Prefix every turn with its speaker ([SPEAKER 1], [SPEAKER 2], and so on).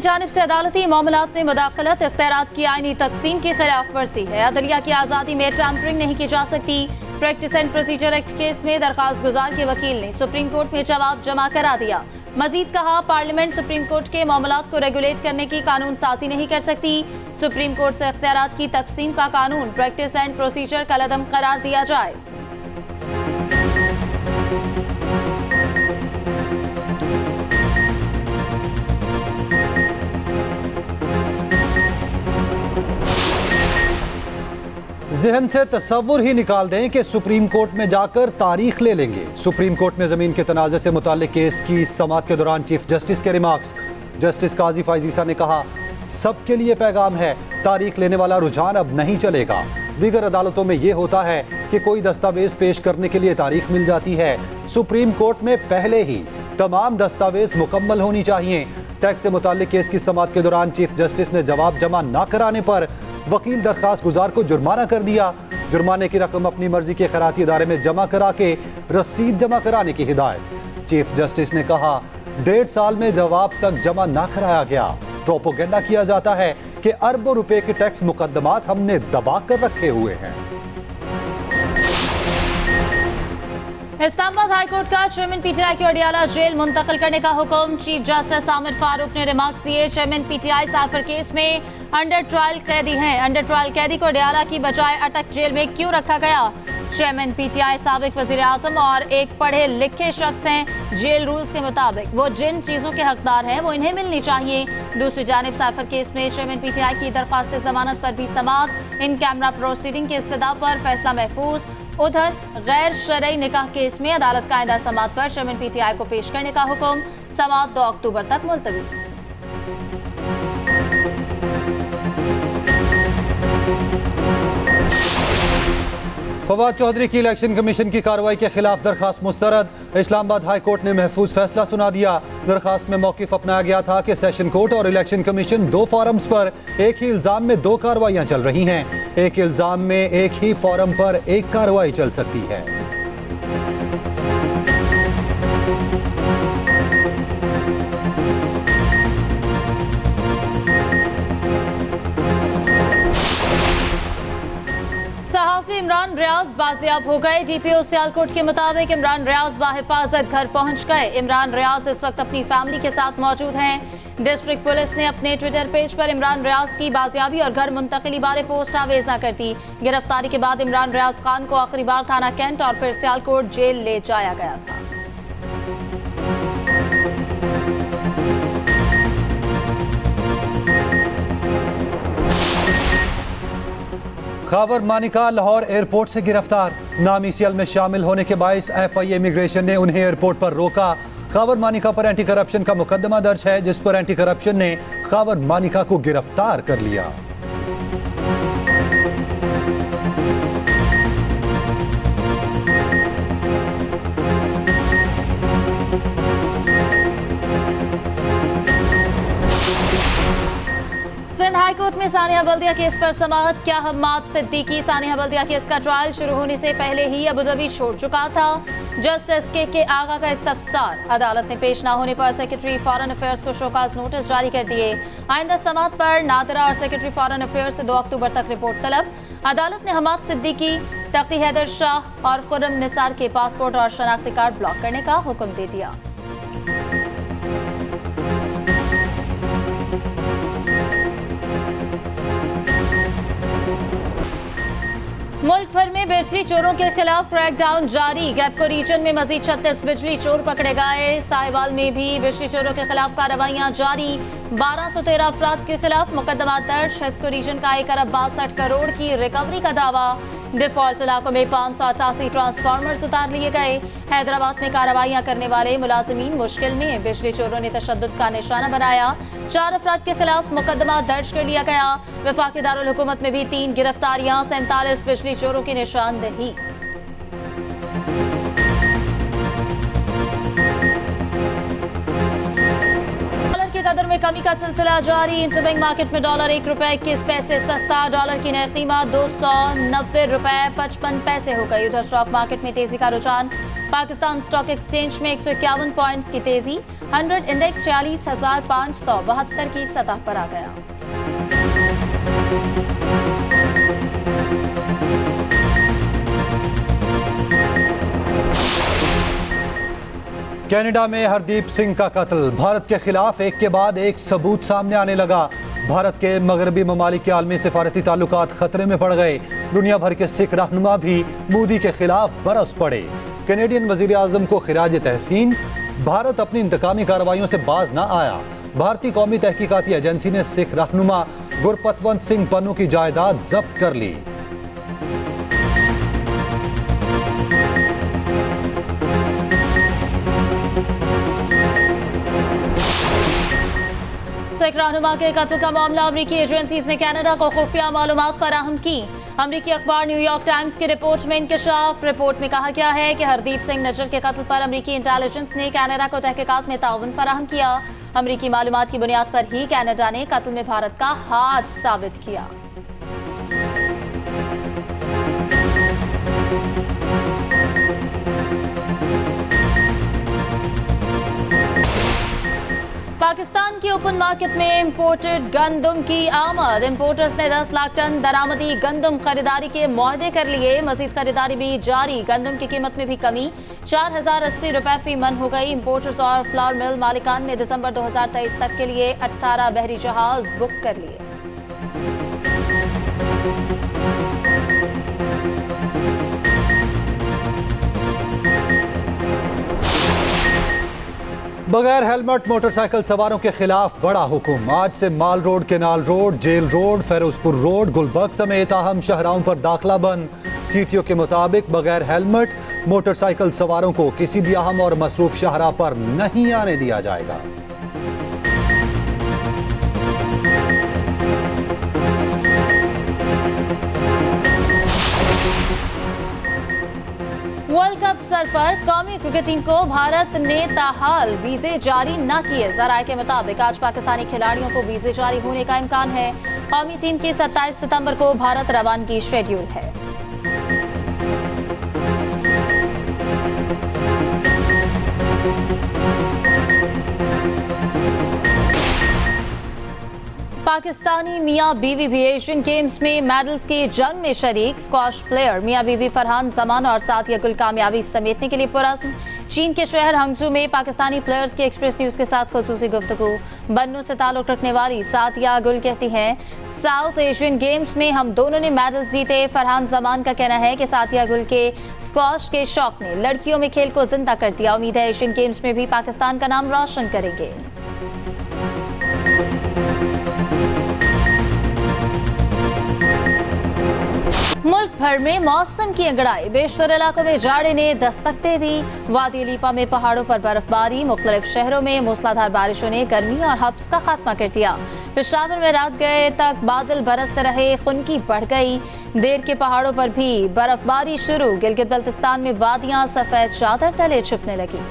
[SPEAKER 1] जानिब से अदालती मामलात में मुदाखलत इख्तियारात की आईनी तकसीम की खिलाफ वर्जी है। अदलिया की आज़ादी में टैंपरिंग नहीं की जा सकती। Practice and procedure act case में दरखास्त गुजार के वकील ने सुप्रीम कोर्ट में जवाब जमा करा दिया। मजीद कहा, पार्लियामेंट सुप्रीम कोर्ट के मामलात को रेगुलेट करने की कानून साजी नहीं कर सकती। सुप्रीम कोर्ट से इख्तियारात की तकसीम का कानून प्रैक्टिस एंड प्रोसीजर कलअदम करार दिया जाए।
[SPEAKER 2] जहन से तस्वुर ही निकाल दें कि सुप्रीम कोर्ट में जाकर तारीख ले लेंगे। सुप्रीम कोर्ट में जमीन के तनाज़े से मुताल्लिक केस की समाअत के दौरान चीफ जस्टिस के रिमार्क्स। जस्टिस काजी फाइजीसा ने कहा, सबके लिए पैगाम है, तारीख लेने वाला रुझान अब नहीं चलेगा। दीगर अदालतों में यह होता है कि कोई दस्तावेज पेश करने के लिए तारीख मिल जाती है। सुप्रीम कोर्ट में पहले ही तमाम दस्तावेज मुकम्मल होनी चाहिए। टैक्स से मुताल्लिक केस की समाअत के दौरान चीफ जस्टिस ने जवाब जमा न कराने पर वकील दरखास्त गुजार को जुर्माना कर दिया। जुर्माने की रकम अपनी मर्जी के खैराती इदारे में जमा करा के रसीद जमा कराने की हिदायत। चीफ जस्टिस ने कहा, 1.5 साल में जवाब तक जमा ना कराया गया। प्रोपोगेंडा किया जाता है कि अरबों रुपए के टैक्स मुकदमात हमने दबा कर रखे हुए हैं।
[SPEAKER 1] इस्लामाबाद हाईकोर्ट का चेयरमैन पीटीआई की अडियाला जेल मुंतकिल करने का हुक्म। चीफ जस्टिस आमिर फारूक ने रिमार्क्स दिए। चेयरमैन पीटीआई साइफर केस में अंडर ट्रायल कैदी हैं। अंडर ट्रायल कैदी को अडियाला की बजाय अटक जेल में क्यों रखा गया? चेयरमैन पीटीआई साबिक वजीर आजम और एक पढ़े लिखे शख्स हैं। जेल रूल्स के मुताबिक वो जिन चीजों के हकदार हैं वो इन्हें मिलनी चाहिए। दूसरी जानिब साइफर केस में चेयरमैन पीटीआई की दरख्वास्त जमानत पर भी समाअत। इन कैमरा प्रोसीडिंग की इस्तदा पर फैसला महफूज। उधर गैर शरई निकाह केस में अदालत का आइंदा समाअत पर चेयरमैन पीटीआई को पेश करने का हुक्म। समाअत 2 अक्टूबर तक मुलतवी।
[SPEAKER 2] फवाद चौधरी की इलेक्शन कमीशन की कार्रवाई के खिलाफ दरखास्त मुस्तरद। इस्लामाबाद हाई कोर्ट ने महफूज फैसला सुना दिया। दरखास्त में मौकिफ अपनाया गया था कि सेशन कोर्ट और इलेक्शन कमीशन 2 फोरम्स पर एक ही इल्जाम में 2 कार्रवाइयां चल रही हैं। एक इल्जाम में एक ही फोरम पर एक कार्रवाई चल सकती है।
[SPEAKER 1] सहाफी इमरान रियाज बाजियाब हो गए। डीपीओ सियालकोट के मुताबिक इमरान रियाज बाहिफाजत घर पहुंच गए। इमरान रियाज इस वक्त अपनी फैमिली के साथ मौजूद हैं। डिस्ट्रिक्ट पुलिस ने अपने ट्विटर पेज पर इमरान रियाज की बाजियाबी और घर मुंतकिली बारे पोस्ट आवेजा कर दी। गिरफ्तारी के बाद इमरान रियाज खान को आखिरी बार थाना कैंट और फिर सियालकोट जेल ले जाया गया था।
[SPEAKER 2] खावर मानिका लाहौर एयरपोर्ट से गिरफ्तार। नामी सीएल में शामिल होने के बायस FIA इमिग्रेशन ने उन्हें एयरपोर्ट पर रोका। खावर मानिका पर एंटी करप्शन का मुकदमा दर्ज है, जिस पर एंटी करप्शन ने खावर मानिका को गिरफ्तार कर लिया।
[SPEAKER 1] सिंध हाईकोर्ट में सानिया बल्दिया केस पर समाअत। क्या हम्माद सिद्दीकी सानिया बल्दिया केस का ट्रायल शुरू होने से पहले ही अबूधाबी छोड़ चुका था। जस्टिस के आगा का इस्तफसार। अदालत ने पेश न होने पर सेक्रेटरी फॉरेन अफेयर्स को शोकाज नोटिस जारी कर दिए। आइंदा समाअत पर नादरा और सेक्रेटरी फॉरेन अफेयर्स से 2 अक्टूबर तक रिपोर्ट तलब। अदालत ने हम्माद सिद्दीकी, तकी हैदर शाह और खुर्रम निसार के पासपोर्ट और शनाख्ती कार्ड ब्लॉक करने का हुक्म दे दिया। मुल्क भर में बिजली चोरों के खिलाफ क्रैकडाउन जारी। गैपको रीजन में मजीद 36 बिजली चोर पकड़े गए। साहिवाल में भी बिजली चोरों के खिलाफ कार्रवाइयां जारी। 1213 अफराद के खिलाफ मुकदमा दर्ज। हेस्को रीजन का 1 अरब 62 करोड़ की रिकवरी का दावा। डिफॉल्ट इलाकों में 588 ट्रांसफार्मर्स उतार लिए गए। हैदराबाद में कार्रवाइयां करने वाले मुलाजिमीन मुश्किल में। बिजली चोरों ने तशद्दुद का निशाना बनाया। 4 अफराद के खिलाफ मुकदमा दर्ज कर लिया गया। वफाकी दारुल हुकूमत में भी 3 गिरफ्तारियां। 47 बिजली चोरों की निशानदेही। कदर में कमी का सिलसिला जारी। इंटरबैंक मार्केट में डॉलर 1 रुपए 21 पैसे सस्ता, डॉलर की नई कीमत 290 रुपए 55 पैसे हो गई। उधर स्टॉक मार्केट में तेजी का रुझान। पाकिस्तान स्टॉक एक्सचेंज में 151 पॉइंट्स की तेजी। 100 इंडेक्स 46,572 की सतह पर आ गया।
[SPEAKER 2] कनाडा में हरदीप सिंह का कत्ल। भारत के खिलाफ एक के बाद एक सबूत सामने आने लगा। भारत के मगरबी ममालिक के आलमी सिफारती ताल्लुकात खतरे में पड़ गए। दुनिया भर के सिख रहनुमा भी मोदी के खिलाफ बरस पड़े। कैनेडियन वजीर आजम को खिराज तहसीन। भारत अपनी इंतकामी कार्रवाइयों से बाज न आया। भारतीय कौमी तहकीकाती एजेंसी ने सिख रहनुमा गुरपतवंत सिंह पन्नू की जायदाद जब्त कर ली।
[SPEAKER 1] सिख रहनुमा के कत्ल का मामला अमरीकी एजेंसीज ने कनाडा को खुफिया मालूमात फराहम की। अमरीकी अखबार न्यूयॉर्क टाइम्स की रिपोर्ट में इंकशाफ। रिपोर्ट में कहा गया है कि हरदीप सिंह नज्जर के कत्ल पर अमरीकी इंटेलिजेंस ने कनाडा को तहकीकात में ताउन फराहम किया। अमरीकी मालूमात की बुनियाद पर ही कनाडा ने कत्ल में भारत का हाथ साबित किया। पाकिस्तान की ओपन मार्केट में इंपोर्टेड गंदम की आमद। इंपोर्टर्स ने 10 लाख टन दरामदी गंदम खरीदारी के मुआहदे कर लिए। मजीद खरीदारी भी जारी। गंदम की कीमत में भी कमी। 4080 रुपए फी मन हो गई। इंपोर्टर्स और फ्लावर मिल मालिकान ने दिसंबर 2023 तक के लिए 18 बहरी जहाज बुक कर लिए।
[SPEAKER 2] बगैर हेलमेट मोटरसाइकिल सवारों के खिलाफ बड़ा हुक्म। आज से mall road, canal road, jail road, Ferozepur road, Gulberg समेत अहम शहराओं पर दाखिला बंद। सीटीओ के मुताबिक बगैर हेलमेट मोटरसाइकिल सवारों को किसी भी अहम और मसरूफ शाहराह पर नहीं आने दिया जाएगा।
[SPEAKER 1] वर्ल्ड कप सर पर कौमी क्रिकेट टीम को भारत ने ताहाल वीजे जारी न किए। जराये के मुताबिक आज पाकिस्तानी खिलाड़ियों को वीजे जारी होने का इम्कान है। कौमी टीम की 27 सितंबर को भारत रवानगी शेड्यूल है। पाकिस्तानी मियां बीवी भी एशियन गेम्स में मेडल्स की जंग में शरीक। स्क्वाश प्लेयर मियां बीवी फरहान जमान और साथिया गुल कामयाबी समेटने के लिए पुरज़्म। चीन के शहर हंगझू में पाकिस्तानी प्लेयर्स की एक्सप्रेस न्यूज के साथ खुसूसी गुफ्तगू। बन्नू से ताल्लुक रखने वाली साथिया गुल कहती हैं, साउथ एशियन गेम्स में हम दोनों ने मेडल्स जीते। फरहान जमान का कहना है कि साथिया गुल के स्क्वाश के शौक ने लड़कियों में खेल को जिंदा कर दिया। उम्मीद है एशियन गेम्स में भी पाकिस्तान का नाम रोशन करेंगे। मुल्क भर में मौसम की अंगड़ाई। बेशतर इलाकों में जाड़े ने दस्तक दे दी। वादी लीपा में पहाड़ों पर बर्फबारी। मुख्तलिफ शहरों में मूसलाधार बारिशों ने गर्मी और हब्स का खात्मा कर दिया। पेशावर में रात गए तक बादल बरसते रहे, खुनकी बढ़ गई। देर के पहाड़ों पर भी बर्फबारी शुरू। गिलगित बल्तिस्तान में वादियां सफेद चादर तले छुपने लगी।